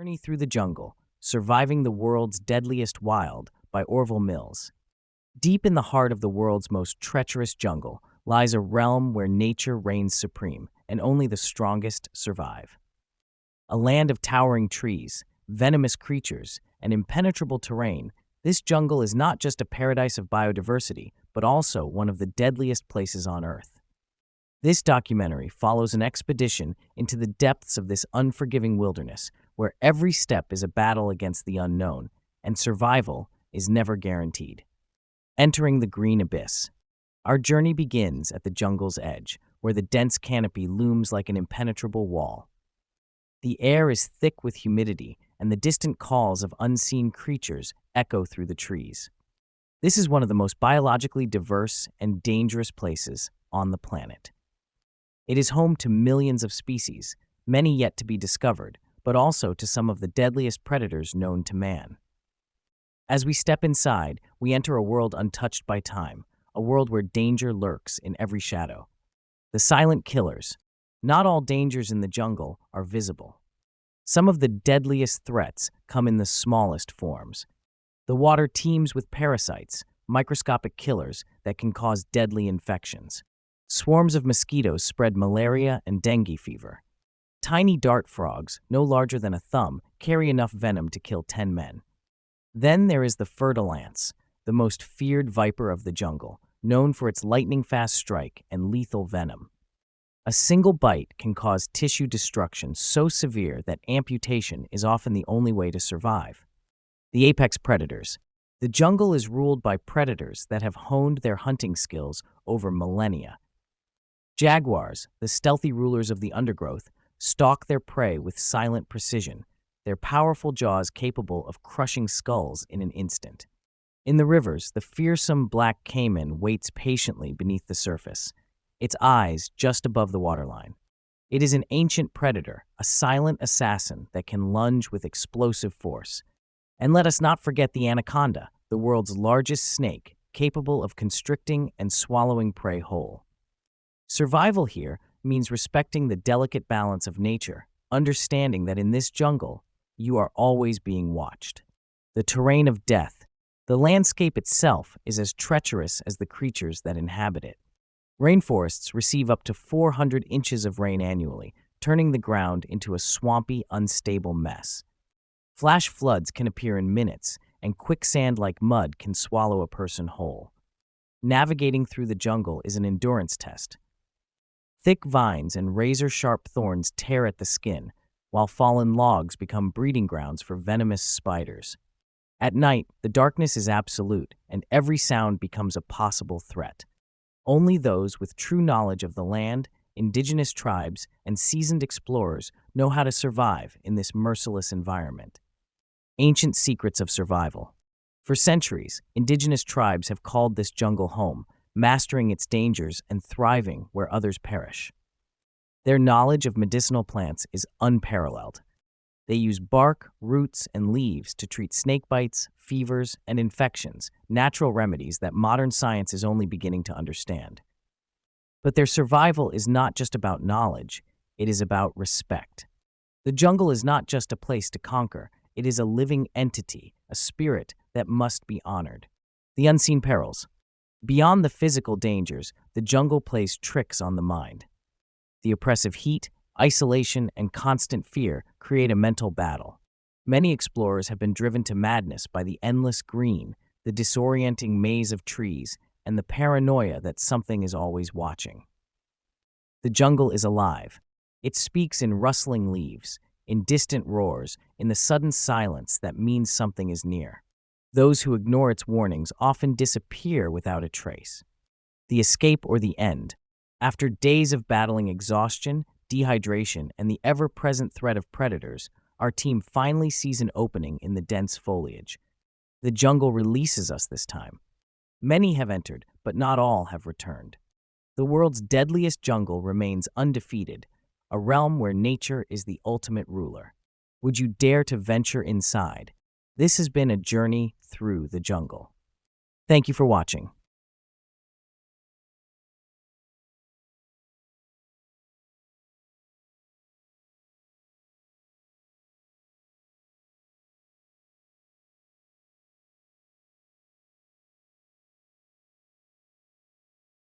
Journey Through the Jungle, Surviving the World's Deadliest Wild by Orville Mills. Deep in the heart of the world's most treacherous jungle lies a realm where nature reigns supreme and only the strongest survive. A land of towering trees, venomous creatures, and impenetrable terrain, this jungle is not just a paradise of biodiversity, but also one of the deadliest places on Earth. This documentary follows an expedition into the depths of this unforgiving wilderness, where every step is a battle against the unknown, and survival is never guaranteed. Entering the green abyss. Our journey begins at the jungle's edge, where the dense canopy looms like an impenetrable wall. The air is thick with humidity, and the distant calls of unseen creatures echo through the trees. This is one of the most biologically diverse and dangerous places on the planet. It is home to millions of species, many yet to be discovered, but also to some of the deadliest predators known to man. As we step inside, we enter a world untouched by time, a world where danger lurks in every shadow. The silent killers. Not all dangers in the jungle are visible. Some of the deadliest threats come in the smallest forms. The water teems with parasites, microscopic killers that can cause deadly infections. Swarms of mosquitoes spread malaria and dengue fever. Tiny dart frogs, no larger than a thumb, carry enough venom to kill 10 men. Then there is the fertile ants, the most feared viper of the jungle, known for its lightning-fast strike and lethal venom. A single bite can cause tissue destruction so severe that amputation is often the only way to survive. The apex predators. The jungle is ruled by predators that have honed their hunting skills over millennia. Jaguars, the stealthy rulers of the undergrowth, stalk their prey with silent precision, their powerful jaws capable of crushing skulls in an instant. In the rivers, the fearsome black caiman waits patiently beneath the surface, its eyes just above the waterline. It is an ancient predator, a silent assassin that can lunge with explosive force. And let us not forget the anaconda, the world's largest snake, capable of constricting and swallowing prey whole. Survival here means respecting the delicate balance of nature, understanding that in this jungle, you are always being watched. The terrain of death. The landscape itself is as treacherous as the creatures that inhabit it. Rainforests receive up to 400 inches of rain annually, turning the ground into a swampy, unstable mess. Flash floods can appear in minutes, and quicksand like mud can swallow a person whole. Navigating through the jungle is an endurance test. Thick vines and razor-sharp thorns tear at the skin, while fallen logs become breeding grounds for venomous spiders. At night, the darkness is absolute, and every sound becomes a possible threat. Only those with true knowledge of the land, indigenous tribes, and seasoned explorers know how to survive in this merciless environment. Ancient secrets of survival. For centuries, indigenous tribes have called this jungle home, mastering its dangers and thriving where others perish. Their knowledge of medicinal plants is unparalleled. They use bark, roots, and leaves to treat snake bites, fevers, and infections, natural remedies that modern science is only beginning to understand. But their survival is not just about knowledge, it is about respect. The jungle is not just a place to conquer, it is a living entity, a spirit that must be honored. The unseen perils. Beyond the physical dangers, the jungle plays tricks on the mind. The oppressive heat, isolation, and constant fear create a mental battle. Many explorers have been driven to madness by the endless green, the disorienting maze of trees, and the paranoia that something is always watching. The jungle is alive. It speaks in rustling leaves, in distant roars, in the sudden silence that means something is near. Those who ignore its warnings often disappear without a trace. The escape or the end. After days of battling exhaustion, dehydration, and the ever-present threat of predators, our team finally sees an opening in the dense foliage. The jungle releases us this time. Many have entered, but not all have returned. The world's deadliest jungle remains undefeated, a realm where nature is the ultimate ruler. Would you dare to venture inside? This has been a journey through the jungle. Thank you for watching.